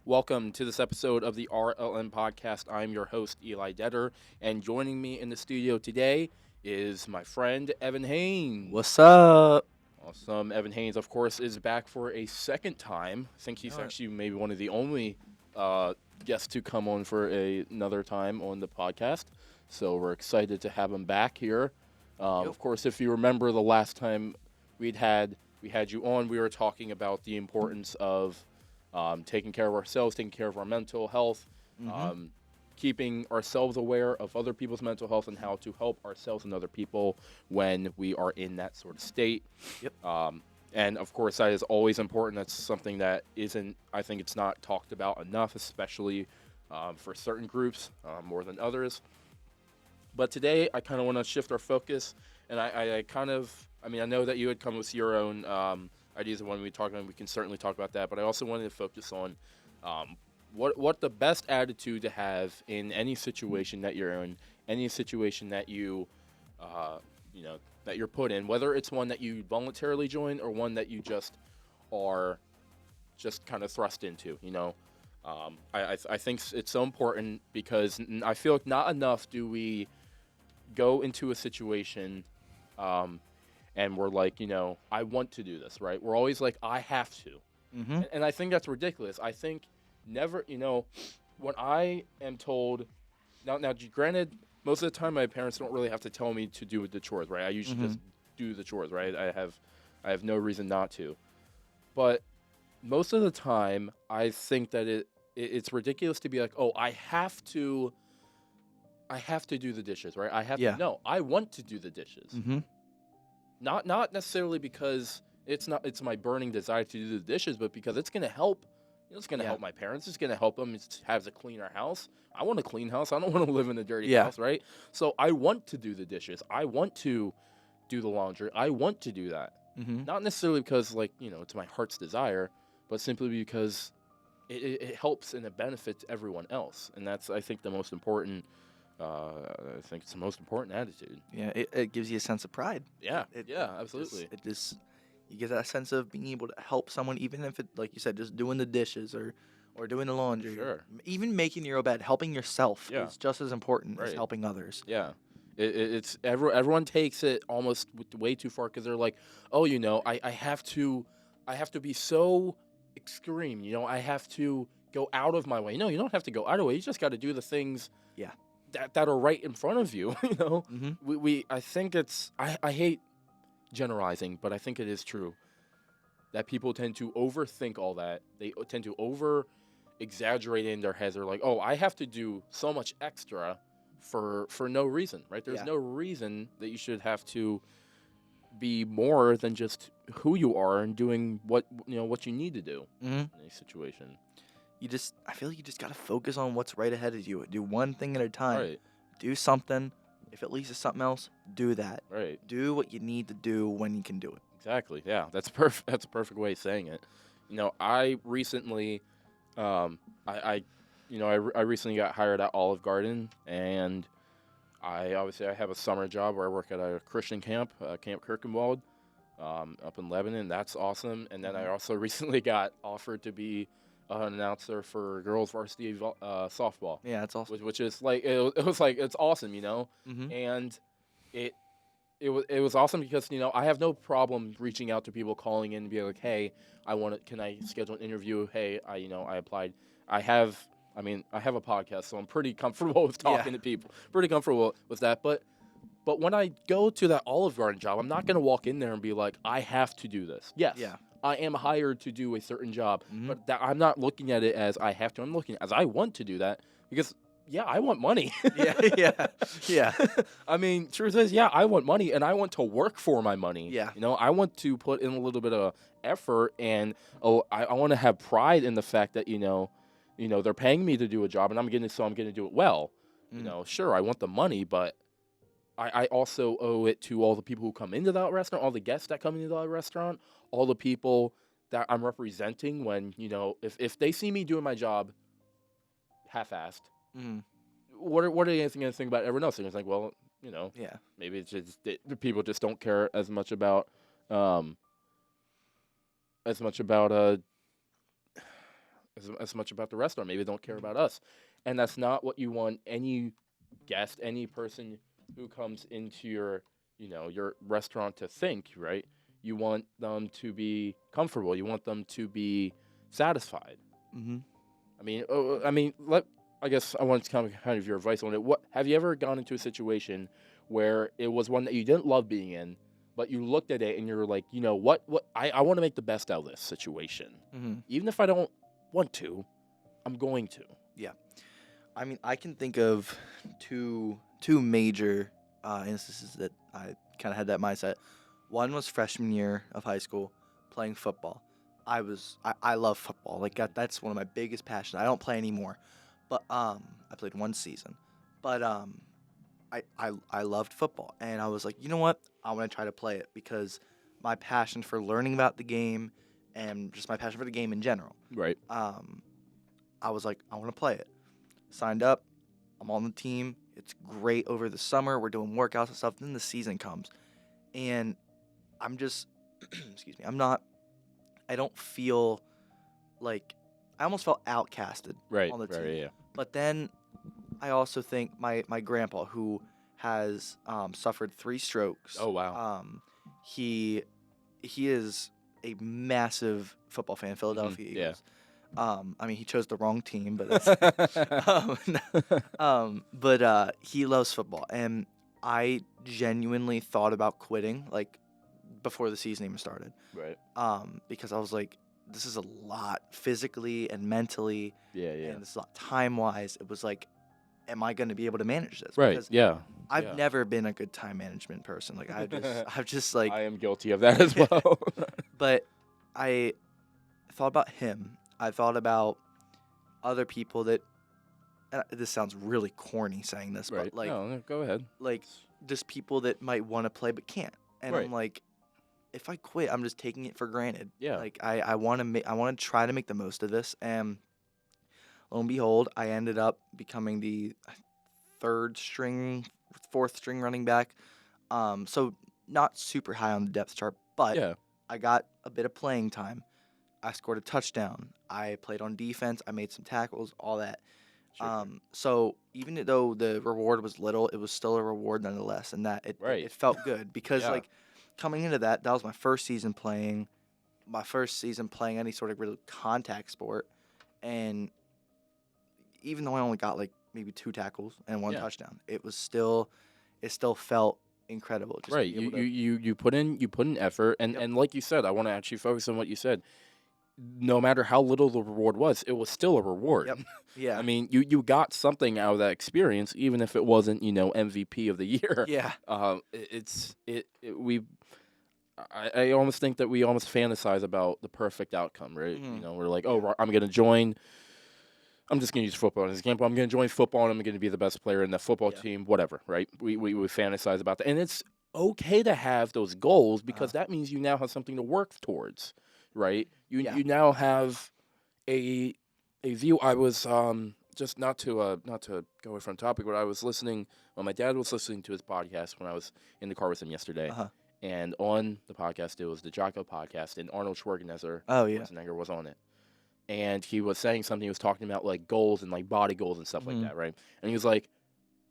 Welcome to this episode of the RLM podcast. I'm your host, Eli Detter, and joining me in the studio today is my friend, Evan Haynes. What's up? Awesome. Evan Haynes, of course, is back for a second time. I think he's Yeah. actually maybe one of the only guests to come on for another time on the podcast. So we're excited to have him back here. Yep. Of course, if you remember the last time we'd had we had you on, we were talking about the importance of taking care of ourselves, taking care of our mental health, Mm-hmm. um, keeping ourselves aware of other people's mental health, and how to help ourselves and other people when we are in that sort of state. Yep. And of course, that is always important. That's something that isn't, I think it's not talked about enough, especially for certain groups more than others. But today, I kind of want to shift our focus, and I know that you had come with your own ideas of when we talk about. We can certainly talk about that, but I also wanted to focus on what the best attitude to have in any situation that you're in, any situation that uh, that you're put in, whether it's one that you voluntarily join or one that you just are just kind of thrust into. I think it's so important because I feel like not enough do we go into a situation and we're like, I want to do this, right? We're always like, I have to. Mm-hmm. And I think that's ridiculous. I think never, when I am told, now, granted, most of the time my parents don't really have to tell me to do the chores, right? I usually Mm-hmm. just do the chores, right? I have no reason not to. But most of the time, I think that it's ridiculous to be like, oh, I have to do the dishes, right? Yeah. No, I want to do the dishes. Mm-hmm. Not necessarily because it's my burning desire to do the dishes, but because it's gonna help. It's gonna Yeah. help my parents. It's gonna help them have a cleaner house. I want a clean house. I don't want to live in a dirty Yeah. house, right? So I want to do the dishes. I want to do the laundry. I want to do that. Mm-hmm. Not necessarily because it's my heart's desire, but simply because it helps and it benefits everyone else, and that's I think the most important. I think it's the most important attitude. Yeah. It gives you a sense of pride. Yeah, It yeah, absolutely. you get that sense of being able to help someone, even if it, like you said, just doing the dishes or doing the laundry, or Sure. even making your own bed. Helping yourself Yeah. is just as important as Right. helping others. Yeah. Everyone takes it almost way too far because they're like, oh, I have to be so extreme. I have to go out of my way. No, you don't have to go out of the way. You just got to do the things Yeah. that are right in front of you. Mm-hmm. I think I hate generalizing, but I think it is true that people tend to overthink all that. They tend to over exaggerate in their heads. They're like, oh, I have to do so much extra for no reason, right? There's Yeah. no reason that you should have to be more than just who you are and doing what you need to do Mm-hmm. in a situation. I feel like you just gotta focus on what's right ahead of you. Do one thing at a time. Right, Do something. If it leads to something else, do that. right. Do what you need to do when you can do it. Exactly. Yeah, that's perfect. That's a perfect way of saying it. I recently, I recently got hired at Olive Garden, and I have a summer job where I work at a Christian camp, Camp Kirkenwald, up in Lebanon. That's awesome. And then I Mhm. also recently got offered to be an announcer for girls varsity softball, Yeah, that's awesome. which is like it was like it's awesome, Mm-hmm. and it it was awesome because I have no problem reaching out to people, calling in and being like, hey, can I schedule an interview? Hey, I applied. I have I have a podcast, so I'm pretty comfortable with Yeah. talking to people. Pretty comfortable with that. But when I go to that Olive Garden job, I'm not gonna walk in there and be like, I have to do this. Yes, Yeah. I am hired to do a certain job, Mhm. but I'm not looking at it as I have to. I'm looking as I want to do that because yeah, I want money. Yeah. Yeah. Yeah. I mean, truth is, yeah, I want money and I want to work for my money. Yeah. I want to put in a little bit of effort and I want to have pride in the fact that they're paying me to do a job and I'm going to do it well. Mm. Sure, I want the money, but I also owe it to all the people who come into that restaurant, all the guests that come into that restaurant, all the people that I'm representing when, if they see me doing my job half-assed, Mm. what are you going to think about everyone else? They're going to think, well, Yeah. maybe it's just the people just don't care um as much about as much about the restaurant. Maybe they don't care about us. And that's not what you want any guest, any person who comes into your restaurant to think, right? You want them to be comfortable. You want them to be satisfied. Mm-hmm. I guess I want kind of your advice on it. What have you ever gone into a situation where it was one that you didn't love being in, but you looked at it and you're like, you know what? I want to make the best out of this situation, even if I don't want to, I'm going to. Yeah. I mean, I can think of two major instances that I kind of had that mindset. One was freshman year of high school, playing football. I love football. Like that's one of my biggest passions. I don't play anymore, but I played one season. But I loved football, and I was like, you know what? I want to try to play it because my passion for learning about the game and just my passion for the game in general. Right. I was like, I want to play it. Signed up. I'm on the team. It's great over the summer. We're doing workouts and stuff. Then the season comes, and I'm just, excuse me. I don't feel like I almost felt outcasted on the team. Right. Yeah. But then I also think my grandpa, who has suffered 3 strokes. Oh wow. He is a massive football fan, Philadelphia Eagles. I mean, he chose the wrong team, but that's, he loves football, and I genuinely thought about quitting like before the season even started. Right. Because I was like, this is a lot physically and mentally. Yeah. And this is a lot time-wise. It was like, am I going to be able to manage this? Right. Because yeah. I've never been a good time management person. Like I've just like I am guilty of that as well. But I thought about him. I thought about other people that. This sounds really corny saying this, Right. but like, no, go ahead. like just people that might want to play but can't. And Right. I'm like, if I quit, I'm just taking it for granted. Yeah. Like I want to try to make the most of this, and lo and behold, I ended up becoming the 4th string running back. So not super high on the depth chart, but Yeah. I got a bit of playing time. I scored a touchdown. I played on defense. I made some tackles, all that. Sure. So even though the reward was little, it was still a reward nonetheless, and that Right. it felt good because Yeah. like coming into that was my first season playing any sort of real contact sport, and even though I only got like maybe 2 tackles and 1 Yeah. touchdown, it still felt incredible. Just Right. be able You put in effort, and Yep. and like you said, I want to actually focus on what you said. No matter how little the reward was, it was still a reward. Yep. Yeah. I mean, you got something out of that experience, even if it wasn't, MVP of the year. Yeah. I almost think that we almost fantasize about the perfect outcome, right? Mhm. We're like, oh, I'm gonna join. I'm just gonna use football as an example. I'm gonna join football, and I'm gonna be the best player in the football Yeah. team, whatever, right? We fantasize about that, and it's okay to have those goals because that means you now have something to work towards, right? Yeah. You now have a view. I was just not to go away from topic, but I was listening. Well, my dad was listening to his podcast when I was in the car with him yesterday, and on the podcast it was the Jocko podcast, and Arnold Schwarzenegger, Schwarzenegger was on it, and he was saying something. He was talking about like goals and like body goals and stuff like that, right? And he was like,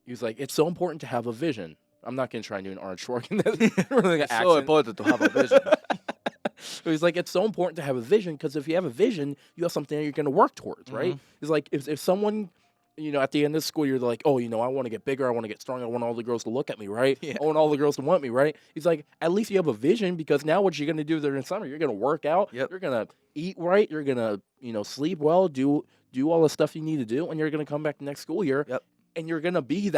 it's so important to have a vision. I'm not gonna try and do an Arnold Schwarzenegger It's so important to have a vision. So he's like, it's so important to have a vision because if you have a vision, you have something that you're going to work towards, right? He's like, if someone, at the end of the school, you're like, oh, I want to get bigger, I want to get stronger, I want all the girls to look at me, right? Yeah. I want all the girls to want me, right? He's like, at least you have a vision because now what you're going to do during summer, you're going to work out, Yep. You're going to eat right, you're going to, sleep well, do all the stuff you need to do, and you're going to come back the next school year. Yep. And you're gonna be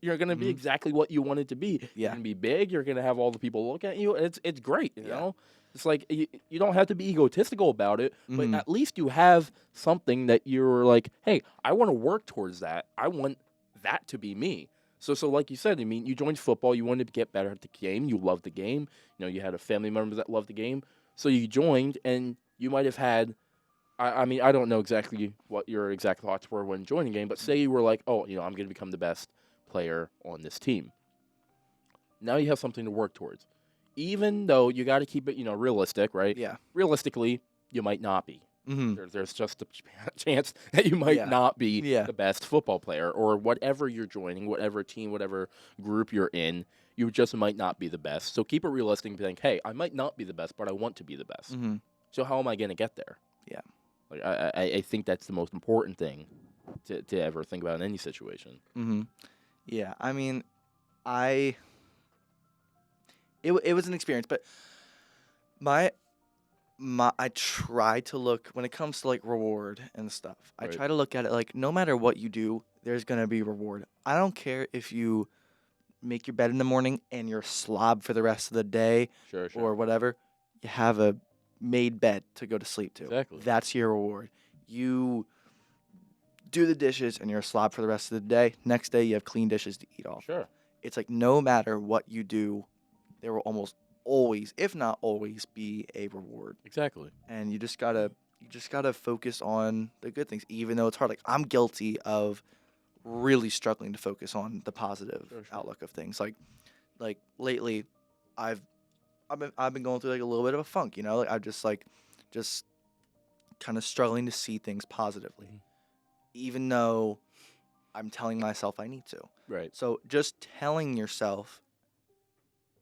you're gonna be exactly what you wanted to be. Yeah. You're gonna be big. You're gonna have all the people look at you. And it's great. You Yeah. know, it's like you don't have to be egotistical about it, but at least you have something that you're like, hey, I want to work towards that. I want that to be me. So like you said, I mean, you joined football. You wanted to get better at the game. You loved the game. You had a family member that loved the game. So you joined, and you might have had. I mean, I don't know exactly what your exact thoughts were when joining the game, but say you were like, oh, I'm going to become the best player on this team. Now you have something to work towards. Even though you got to keep it, realistic, right? Yeah. Realistically, you might not be. Mm-hmm. There's just a chance that you might Yeah. not be Yeah. the best football player, or whatever you're joining, whatever team, whatever group you're in, you just might not be the best. So keep it realistic and think, hey, I might not be the best, but I want to be the best. Mm-hmm. So how am I going to get there? Yeah. Like I think that's the most important thing to ever think about in any situation. Mm-hmm. Yeah. I mean, I it was an experience, but my I try to look when it comes to like reward and stuff. I Right. try to look at it like no matter what you do, there's gonna be reward. I don't care if you make your bed in the morning and you're slob for the rest of the day Sure, sure. or whatever. You have a made bed to go to sleep to. Exactly. That's your reward. You do the dishes and you're a slob for the rest of the day. Next day you have clean dishes to eat off. Sure. It's like no matter what you do, there will almost always, if not always, be a reward. Exactly. And you just gotta focus on the good things, even though it's hard. Like I'm guilty of really struggling to focus on the positive Sure. outlook of things. Like lately, I've been going through like a little bit of a funk. Like I'm just kind of struggling to see things positively, Mhm. even though I'm telling myself I need to. Right. So just telling yourself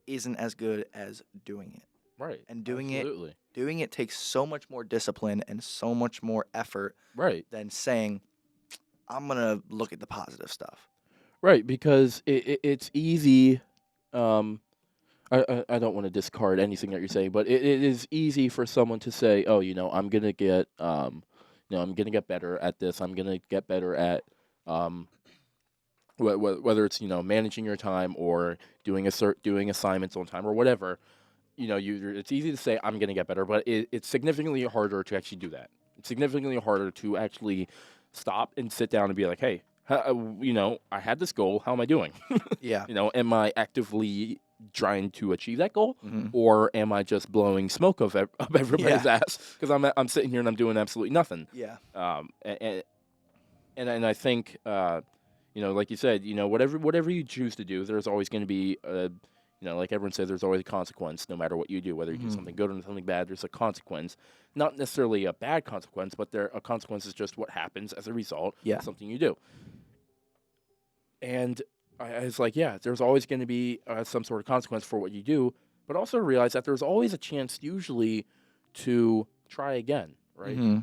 isn't as good as doing it. Right. And doing it takes so much more discipline and so much more effort Right. than saying, I'm going to look at the positive stuff. Right, because it's easy. Um, I don't want to discard anything that you're saying, but it is easy for someone to say, "Oh, I'm gonna get I'm gonna get better at this. I'm gonna get better at um, whether it's managing your time or doing assignments on time or whatever. It's easy to say I'm gonna get better, but it's significantly harder to actually do that. It's significantly harder to actually stop and sit down and be like, hey, I had this goal. How am I doing? Yeah. Am I actively trying to achieve that goal, Mm-hmm. or am I just blowing smoke up everybody's ass because I'm sitting here and I'm doing absolutely nothing? Yeah. And I think like you said, whatever you choose to do, there's always going to be like everyone says, there's always a consequence no matter what you do. Whether you do something good or something bad, there's a consequence. Not necessarily a bad consequence, but a consequence is just what happens as a result of something you do. And I was like, yeah, there's always going to be some sort of consequence for what you do, but also realize that there's always a chance, usually, to try again, right? Mm-hmm.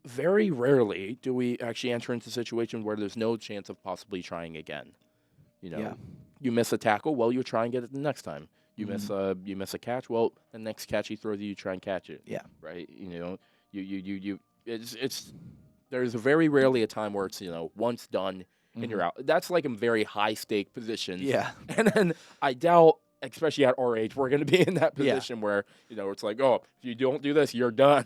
Very rarely do we actually enter into a situation where there's no chance of possibly trying again. You miss a tackle, well, you try and get it the next time. You miss a catch, well, the next catch he throws you try and catch it. Yeah. Right. It's there's very rarely a time where it's once done and you're out. That's like a very high stake position. Yeah. And then I doubt, especially at our age, we're going to be in that position where it's like, oh, if you don't do this, you're done.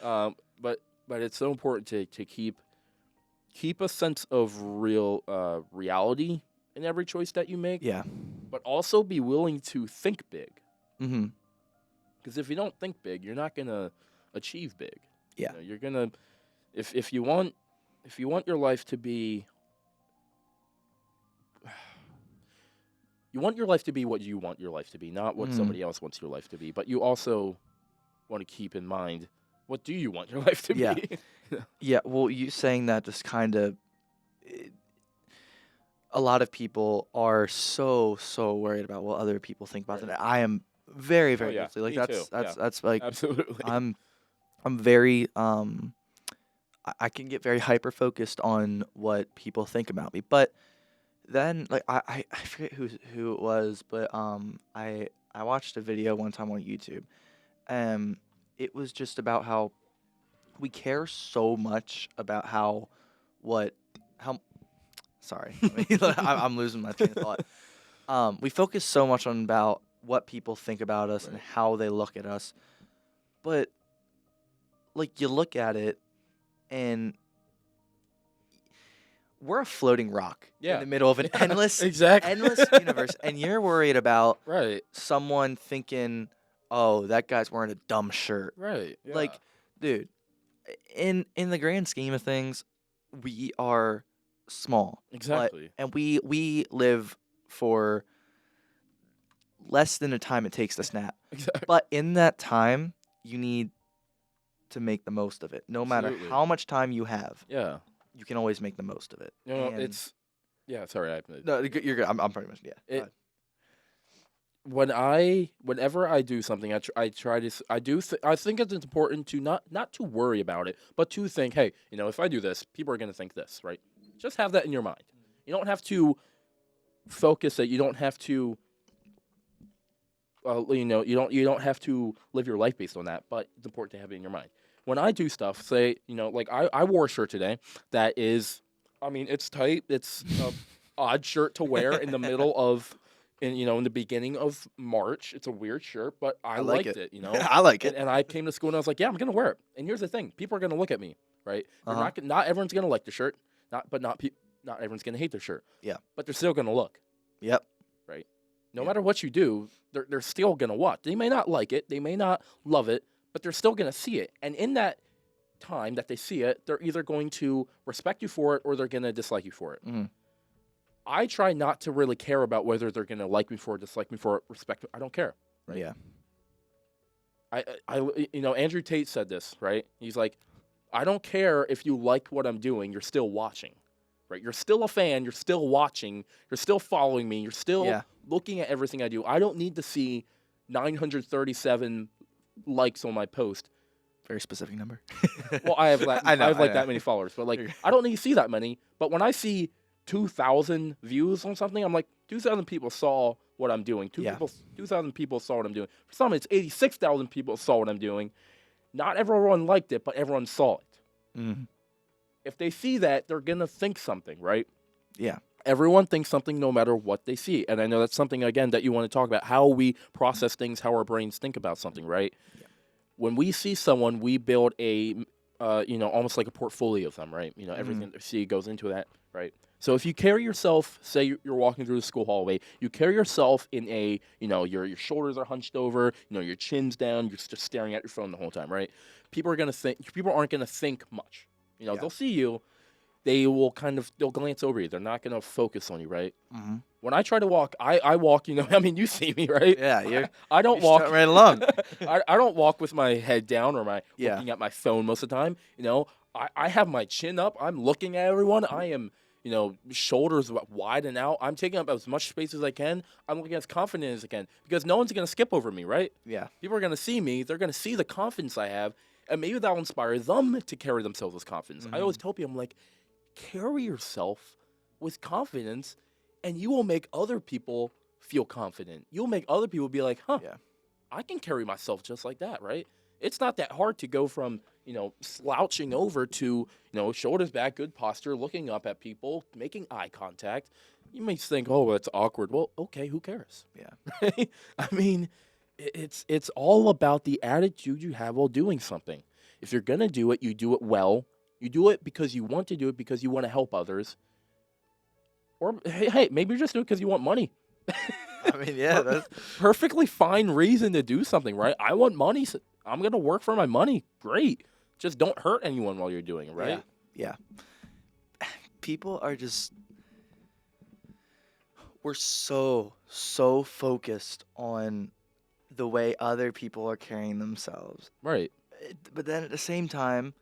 But it's so important to keep a sense of real reality in every choice that you make. Yeah. But also be willing to think big. Mm-hmm. Because if you don't think big, you're not gonna achieve big. Yeah. You're gonna if you want your life to be you want your life to be what you want your life to be, not what somebody else wants your life to be. But you also want to keep in mind, what do you want your life to be? Yeah, well, you saying that just kind of, a lot of people are so worried about what other people think about them. I am very guilty. Like me too. that's like Absolutely. I'm very I can get very hyper focused on what people think about me. But then like I forget who it was, but I watched a video one time on YouTube. It was just about how we care so much about how sorry, I'm losing my train of thought. We focus so much on about what people think about us and how they look at us, but like you look at it and we're a floating rock in the middle of an endless universe, and you're worried about someone thinking, oh, that guy's wearing a dumb shirt. Right. Yeah. Like, dude, in the grand scheme of things, we are small. Exactly. And we live for less than the time it takes to snap. Exactly. But in that time, you need to make the most of it. No matter Absolutely. how much time you have, Yeah. you can always make the most of it. You know, And it's yeah. Sorry, no, you're good. I'm pretty much yeah. Go it. ahead. Whenever I do something, I try to I think it's important to not to worry about it, but to think, hey, if I do this, people are gonna think this, right? Just have that in your mind. You don't have to focus it. You don't have to, you don't have to live your life based on that. But it's important to have it in your mind. When I do stuff, say, like I wore a shirt today that is, I mean, it's tight. It's a odd shirt to wear in the middle of, in the beginning of March. It's a weird shirt, but I like liked it. it. I like it. And I came to school and I was like, yeah, I'm gonna wear it. And here's the thing: people are gonna look at me, right? You're Uh-huh. not everyone's gonna like the shirt, not everyone's gonna hate the shirt. Yeah. But they're still gonna look, Yep. right? No Yeah. matter what you do, they're still gonna watch. They may not like it, they may not love it, but they're still gonna see it. And in that time that they see it, they're either going to respect you for it or they're gonna dislike you for it. Mhm. I try not to really care about whether they're gonna like me for it, dislike me for it, respect me. I don't care. Right? Yeah. Andrew Tate said this, right? He's like, I don't care if you like what I'm doing, you're still watching, right? You're still a fan, you're still watching, you're still following me, you're still looking at everything I do. I don't need to see 937 likes on my post. Very specific number. Well, I have like, I know, that many followers, but like, I don't need to see that many. But when I see 2,000 views on something, I'm like, 2,000 people saw what I'm doing. 2,000 people saw what I'm doing. For some, it's 86,000 people saw what I'm doing. Not everyone liked it, but everyone saw it. Mm-hmm. If they see that, they're gonna think something, right? Yeah. Everyone thinks something no matter what they see. And I know that's something, again, that you want to talk about, how we process things, how our brains think about something, right? Yeah. When we see someone, we build a, almost like a portfolio of them, right? Everything they see goes into that, right? So if you carry yourself, say you're walking through the school hallway, you carry yourself in a, your shoulders are hunched over, your chin's down, you're just staring at your phone the whole time, right? People aren't going to think much. They'll see you, they'll glance over you. They're not going to focus on you, right? Mm-hmm. When I try to walk, I walk, I mean, you see me, right? Yeah, I don't walk right along. I don't walk with my head down or my Yeah. looking at my phone most of the time. I have my chin up. I'm looking at everyone. I am, shoulders wide and out. I'm taking up as much space as I can. I'm looking as confident as I can because no one's going to skip over me, right? Yeah. People are going to see me. They're going to see the confidence I have, and maybe that'll inspire them to carry themselves with confidence. I always tell people, I'm like, carry yourself with confidence, and you will make other people feel confident. You'll make other people be like, huh, Yeah. I can carry myself just like that, right? It's not that hard to go from, slouching over to, shoulders back, good posture, looking up at people, making eye contact. You may think, oh, that's awkward. Well, okay, who cares? Yeah. I mean, it's all about the attitude you have while doing something. If you're going to do it, you do it well. You do it because you want to do it because you want to help others. Or, hey, maybe you're just doing it because you want money. I mean, yeah, that's Perfectly fine reason to do something, right? I want money. So I'm going to work for my money. Great. Just don't hurt anyone while you're doing it, right? Yeah. People are just, we're so focused on the way other people are carrying themselves. Right. But then at the same time,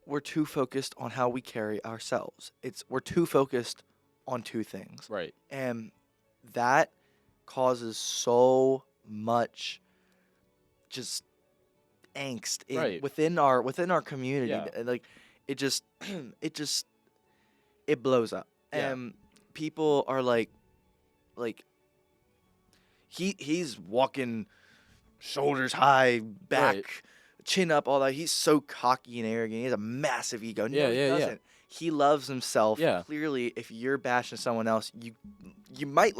we're too focused on how we carry ourselves. We're too focused on two things. Right. And that causes so much just angst within our community. Yeah. Like it just it blows up. Yeah. And people are like he's walking shoulders high, back, Right. chin up, all that. He's so cocky and arrogant. He has a massive ego. No, he doesn't. He loves himself. Yeah. Clearly, if you're bashing someone else, you might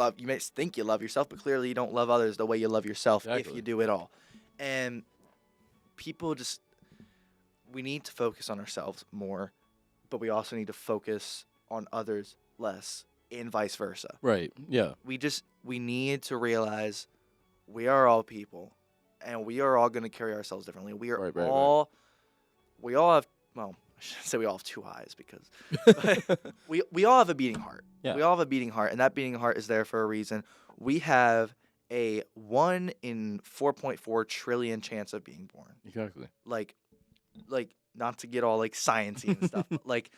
think you love yourself, but clearly you don't love others the way you love yourself if Exactly. you do it all. And people we need to focus on ourselves more, but we also need to focus on others less, and vice versa. Right. Yeah. We need to realize we are all people, and we are all going to carry ourselves differently. We are we all have, well, I shouldn't say we all have two eyes because we all have a beating heart. Yeah. We all have a beating heart, and that beating heart is there for a reason. We have a 1 in 4.4 trillion chance of being born. Exactly. Like, like not to get all like sciencey and stuff, but like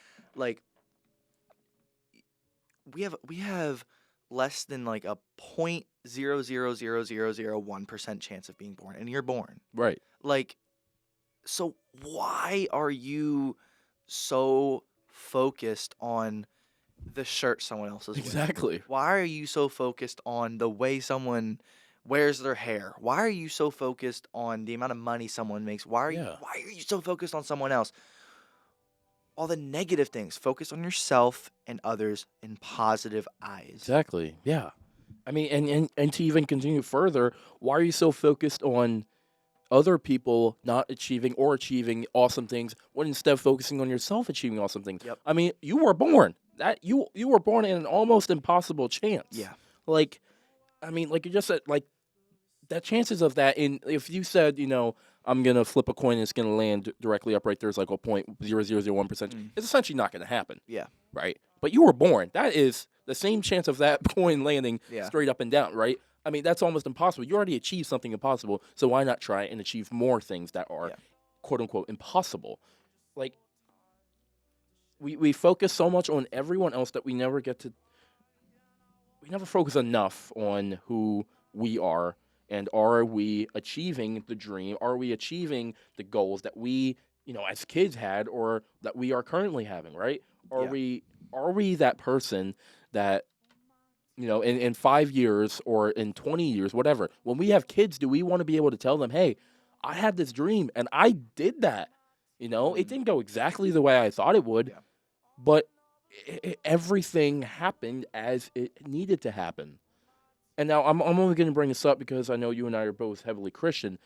we have less than like a 0.000001% chance of being born, and you're born. Right. Like, so why are you so focused on the shirt someone else is wearing? Exactly. Why are you so focused on the way someone wears their hair? Why are you so focused on the amount of money someone makes? Yeah. Why are you so focused on someone else? All the negative things. Focus on yourself and others in positive eyes. Exactly. Yeah. I mean, and to even continue further, why are you so focused on other people not achieving or achieving awesome things when instead of focusing on yourself achieving awesome things? Yep. I mean, you were born. That you were born in an almost impossible chance. Yeah. Like, I mean, like you just said, like that chances of that in if you said, I'm gonna flip a coin and it's gonna land directly up right there's like a 0.0001%. Mm. It's essentially not gonna happen. Yeah. Right? But you were born. That is the same chance of that coin landing Yeah. straight up and down, right? I mean, that's almost impossible. You already achieved something impossible, so why not try and achieve more things that are Yeah. quote unquote impossible? Like we focus so much on everyone else that we never focus enough on who we are and are we achieving the dream? Are we achieving the goals that we, as kids had or that we are currently having, right? Are Yeah. we that person that in 5 years or in 20 years, whatever, when we have kids, do we want to be able to tell them, hey, I had this dream and I did that? It didn't go exactly the way I thought it would, Yeah. but everything happened as it needed to happen. And now I'm only going to bring this up because I know you and I are both heavily Christian.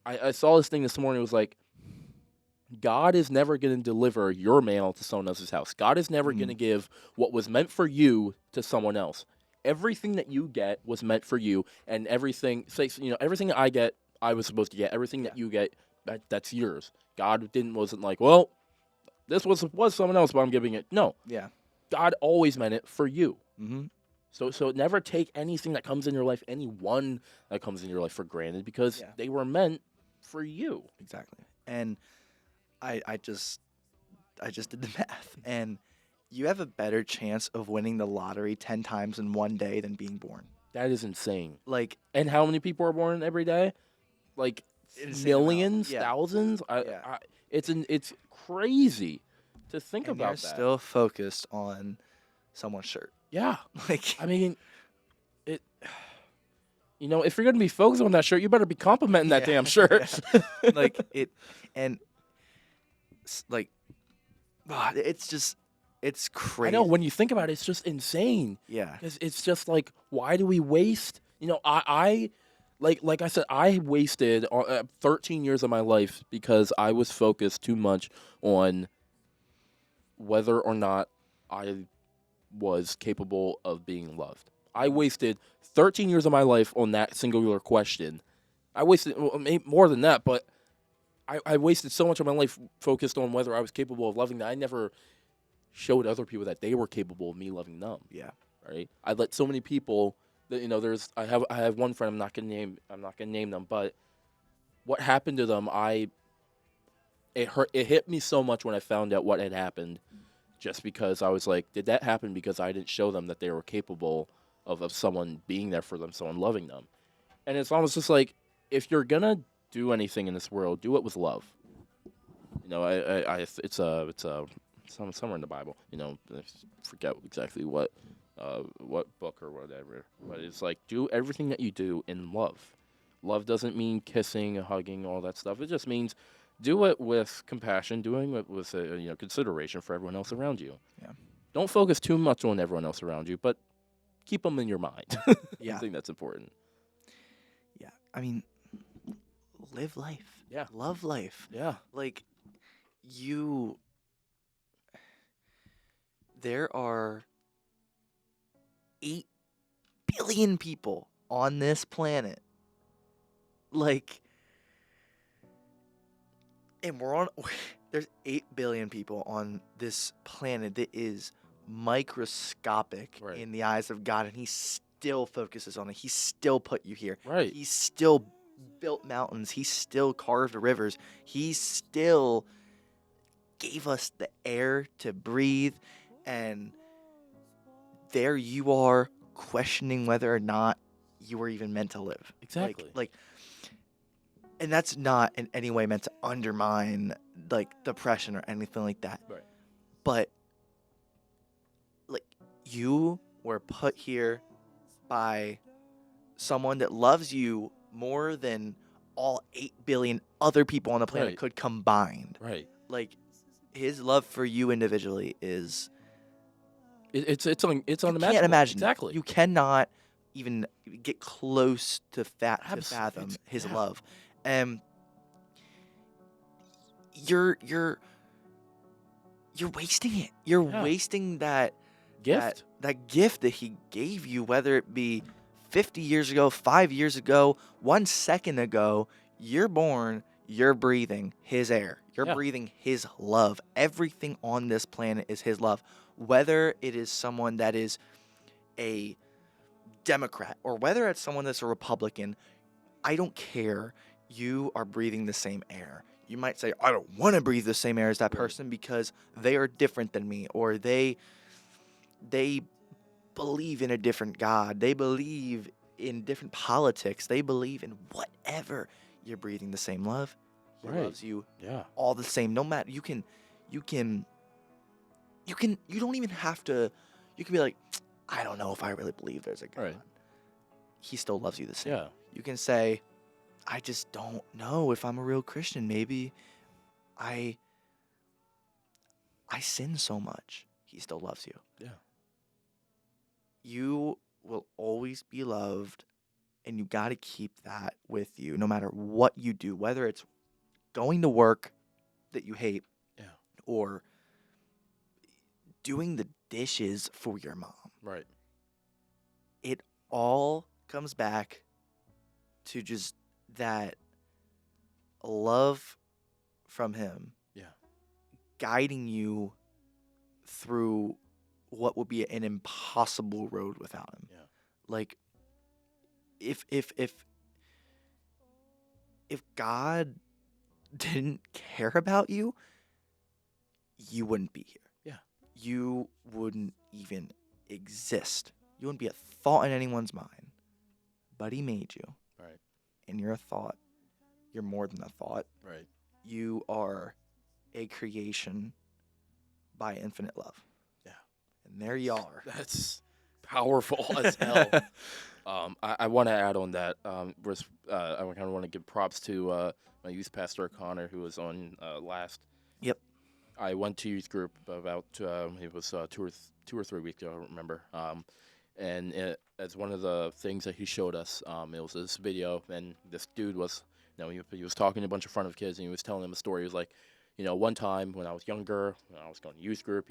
I saw this thing this morning. It was like, God is never going to deliver your mail to someone else's house. God is never going to give what was meant for you to someone else. Everything that you get was meant for you, and everything I get, I was supposed to get. Everything that you get, that's yours. God wasn't like, well, this was someone else, but I'm giving it. No, Yeah. God always meant it for you. Mm-hmm. So never take anything that comes in your life, anyone that comes in your life for granted, because Yeah. they were meant for you. Exactly. And I just did the math, and you have a better chance of winning the lottery 10 times in one day than being born. That is insane. Like, And how many people are born every day? Like insane amount. millions, Yeah. thousands. Yeah. It's crazy to think And about you're that. still focused on someone's shirt. Yeah, Like, I mean, it. If you're gonna be focused on that shirt, you better be complimenting that Yeah, damn shirt. like it, and like, it's crazy. I know when you think about it, it's just insane. Yeah. Because it's just like, why do we waste? I like I said, I wasted 13 years of my life because I was focused too much on whether or not I was capable of being loved. I wasted 13 years of my life on that singular question. I wasted maybe more than that, but I wasted so much of my life focused on whether I was capable of loving that I never showed other people that they were capable of me loving them. Yeah. Right? I let so many people that I have one friend I'm not gonna name them, but what happened to them, it hit me so much when I found out what had happened, just because I was like, did that happen because I didn't show them that they were capable of someone being there for them, someone loving them? And it's almost just like, if you're gonna do anything in this world, do it with love. It's somewhere in the Bible. I forget exactly what book or whatever, but it's like, do everything that you do in love. Love doesn't mean kissing, hugging, all that stuff. It just means do it with compassion, doing it with consideration for everyone else around you. Yeah. Don't focus too much on everyone else around you, but keep them in your mind. Yeah. I think that's important. Yeah. I mean, live life. Yeah. Love life. Yeah. Like, there are 8 billion people on this planet. Like, and there's 8 billion people on this planet that is microscopic in the eyes of God, and he still focuses on it. He still put you here. Right. He still built mountains. He still carved rivers. He still gave us the air to breathe. And there you are questioning whether or not you were even meant to live. Exactly. And that's not in any way meant to undermine like depression or anything like that. Right. But like you were put here by someone that loves you more than all 8 billion other people on the planet Right. could combined. Right. Like his love for you individually is It's you unimaginable. can't imagine. Exactly. You cannot even get close to fathom It's his yeah. love. And you're wasting it. You're Yeah. wasting that Gift. that gift that he gave you, whether it be 50 years ago, 5 years ago, 1 second ago. You're born, you're breathing his air. You're Yeah. breathing his love. Everything on this planet is his love. Whether it is someone that is a Democrat or whether it's someone that's a Republican, I don't care. You are breathing the same air. You might say, I don't want to breathe the same air as that Right. person because they are different than me, or they believe in a different God. They believe in different politics. They believe in whatever. You're breathing the same love. He Right. loves you Yeah. all the same. No matter you don't even have to. You can be like, I don't know if I really believe there's a God. Right. He still loves you the same. Yeah. You can say, I just don't know if I'm a real Christian. Maybe I sin so much. He still loves you. Yeah. You will always be loved, and you got to keep that with you no matter what you do, whether it's going to work that you hate Yeah. or doing the dishes for your mom. Right. It all comes back to just that love from him. Yeah. Guiding you through what would be an impossible road without him. Yeah. Like if God didn't care about you, you wouldn't be here. Yeah. You wouldn't even exist. You wouldn't be a thought in anyone's mind. But he made you. Right. And you're a thought. You're more than a thought. Right. You are a creation by infinite love. Yeah. And there you are. That's powerful as hell. I want to add on that. I kind of want to give props to my youth pastor Connor, who was on last. Yep. I went to youth group about it was 2 or 3 weeks ago. I don't remember. And as one of the things that he showed us, it was this video, and this dude was, he was talking to a bunch of front of kids, and he was telling them a story. He was like, one time when I was younger, when I was going to youth group,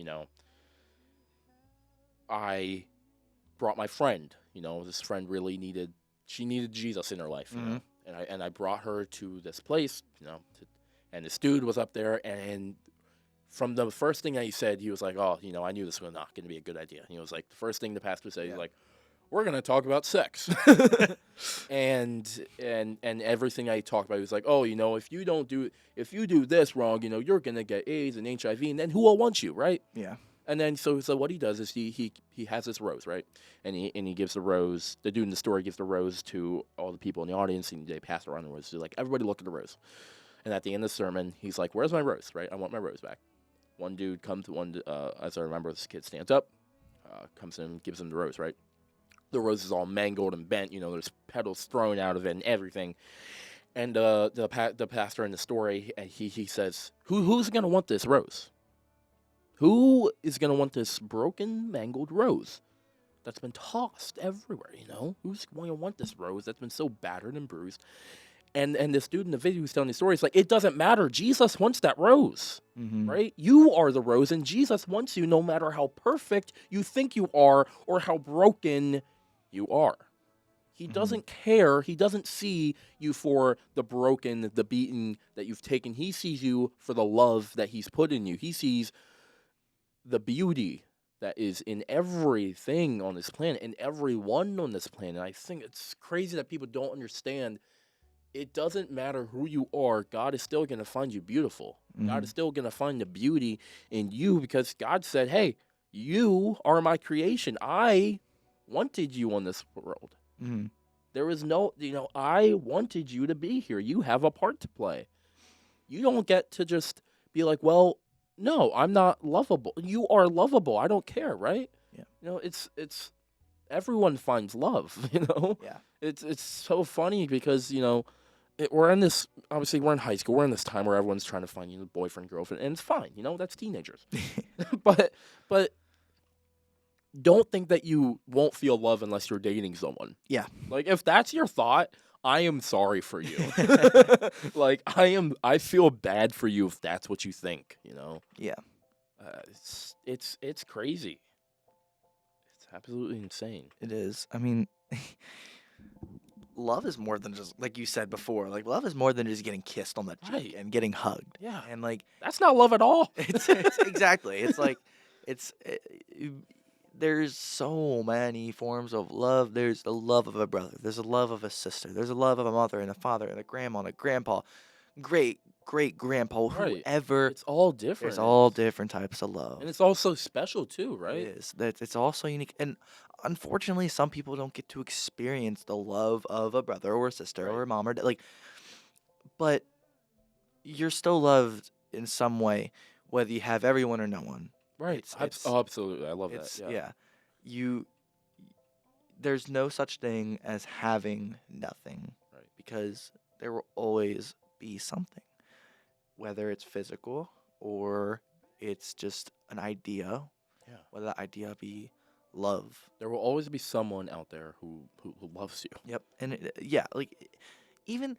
I brought my friend. This friend really needed Jesus in her life. And I brought her to this place. And this dude was up there, and from the first thing that he said, he was like, "Oh, I knew this was not going to be a good idea." And he was like, the first thing the pastor said, he's like, "We're going to talk about sex," and everything I talked about, he was like, "Oh, if you do this wrong, you're going to get AIDS and HIV, and then who will want you, right?" Yeah. And then so what he does is he has this rose, right? And he gives the rose. The dude in the story gives the rose to all the people in the audience, and they pass around the rose. So like, everybody look at the rose. And at the end of the sermon, he's like, "Where's my rose? Right? I want my rose back." One dude comes. As I remember, this kid stands up, comes in, and gives him the rose. Right? The rose is all mangled and bent. There's petals thrown out of it and everything. And the pastor in the story, he says, "Who's gonna want this rose? Who is going to want this broken, mangled rose that's been tossed everywhere, Who's going to want this rose that's been so battered and bruised?" And this dude in the video who's telling the story is like, "It doesn't matter. Jesus wants that rose, right? You are the rose, and Jesus wants you no matter how perfect you think you are or how broken you are. He doesn't care. He doesn't see you for the broken, the beaten that you've taken. He sees you for the love that he's put in you. He sees the beauty that is in everything on this planet and everyone on this planet." I think it's crazy that people don't understand it doesn't matter who you are, God is still going to find you beautiful. God is still going to find the beauty in you because God said, hey, you are my creation. I wanted you on this world. Mm-hmm. There is no, I wanted you to be here. You have a part to play. You don't get to just be like, well, no, I'm not lovable. You are lovable. I don't care, right? Yeah. It's everyone finds love, Yeah. It's so funny because, we're in this, obviously we're in high school. We're in this time where everyone's trying to find, boyfriend, girlfriend, and it's fine, that's teenagers. but don't think that you won't feel love unless you're dating someone. Yeah. Like, if that's your thought, I am sorry for you. Like, I feel bad for you if that's what you think, Yeah. It's crazy. It's absolutely insane. It is. I mean, love is more than just, like you said before, like love is more than just getting kissed on the cheek Right. and getting hugged. Yeah. And like That's not love at all. it's exactly. It's like it's there's so many forms of love. There's the love of a brother. There's the love of a sister. There's the love of a mother and a father and a grandma and a grandpa, great great grandpa, Right. whoever. It's all different. There's all different types of love. And it's also special too, It right? is. That it's also unique. And unfortunately, some people don't get to experience the love of a brother or a sister or Right. a mom or like. But you're still loved in some way, whether you have everyone or no one. Right. Absolutely. I love that. It's Yeah. You. There's no such thing as having nothing, Right. because there will always be something, whether it's physical or it's just an idea. Yeah. Whether that idea be love. There will always be someone out there who loves you. Yep. And like even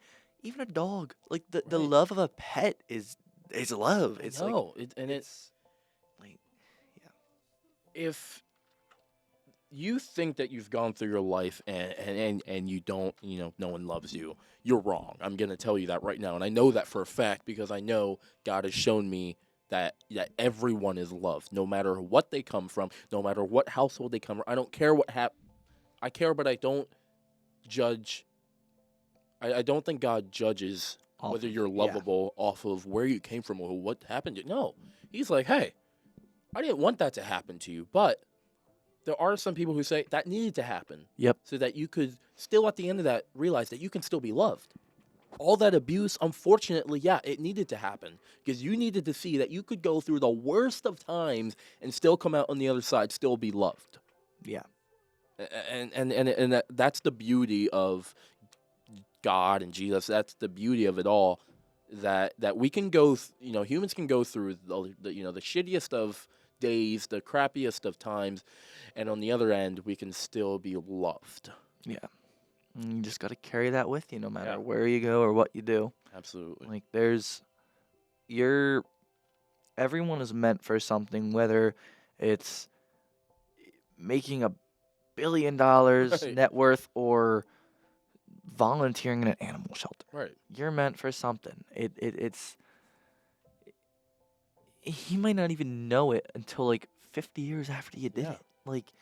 a dog, like the Right. love of a pet is love. I It's know. like It's like if you think that you've gone through your life and you don't, no one loves you, you're wrong. I'm going to tell you that right now. And I know that for a fact because I know God has shown me that everyone is loved, no matter what they come from, no matter what household they come from. I don't care what I care, but I don't judge. I don't think God judges Off whether of- you're yeah. lovable off of where you came from or what happened. No, he's like, hey, I didn't want that to happen to you, but there are some people who say that needed to happen. Yep. So that you could still, at the end of that, realize that you can still be loved. All that abuse, unfortunately, it needed to happen because you needed to see that you could go through the worst of times and still come out on the other side, still be loved. Yeah. And that's the beauty of God and Jesus. That's the beauty of it all. That we can go, humans can go through the the shittiest of days, the crappiest of times, and on the other end, we can still be loved. Yeah. And you just got to carry that with you no matter Yeah. where you go or what you do. Absolutely. Like everyone is meant for something, whether it's making $1 billion Right. net worth or volunteering in an animal shelter. Right. You're meant for something. It's he might not even know it until like 50 years after you did Yeah. it. Like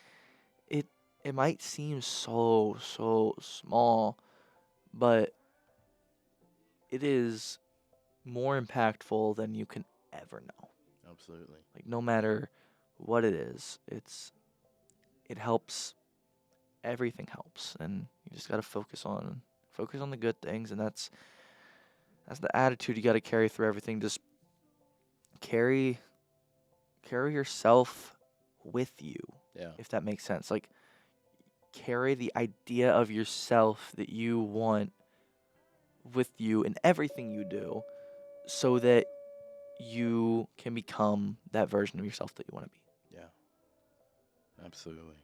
it might seem so small, but it is more impactful than you can ever know. Absolutely. Like no matter what it is, it helps. Everything helps, and you just got to focus on the good things, and that's the attitude you got to carry through everything. Just carry yourself with you, Yeah. if that makes sense. Like carry the idea of yourself that you want with you in everything you do, so that you can become that version of yourself that you want to be. Yeah. Absolutely.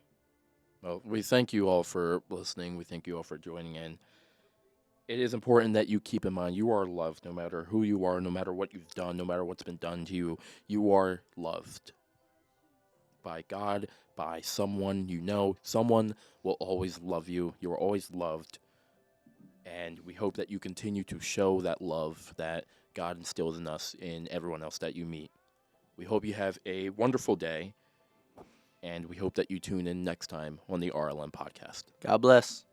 Well, we thank you all for listening. We thank you all for joining in. It is important that you keep in mind you are loved no matter who you are, no matter what you've done, no matter what's been done to you. You are loved by God, by someone you know. Someone will always love you. You are always loved. And we hope that you continue to show that love that God instills in us, in everyone else that you meet. We hope you have a wonderful day. And we hope that you tune in next time on the RLM podcast. God bless.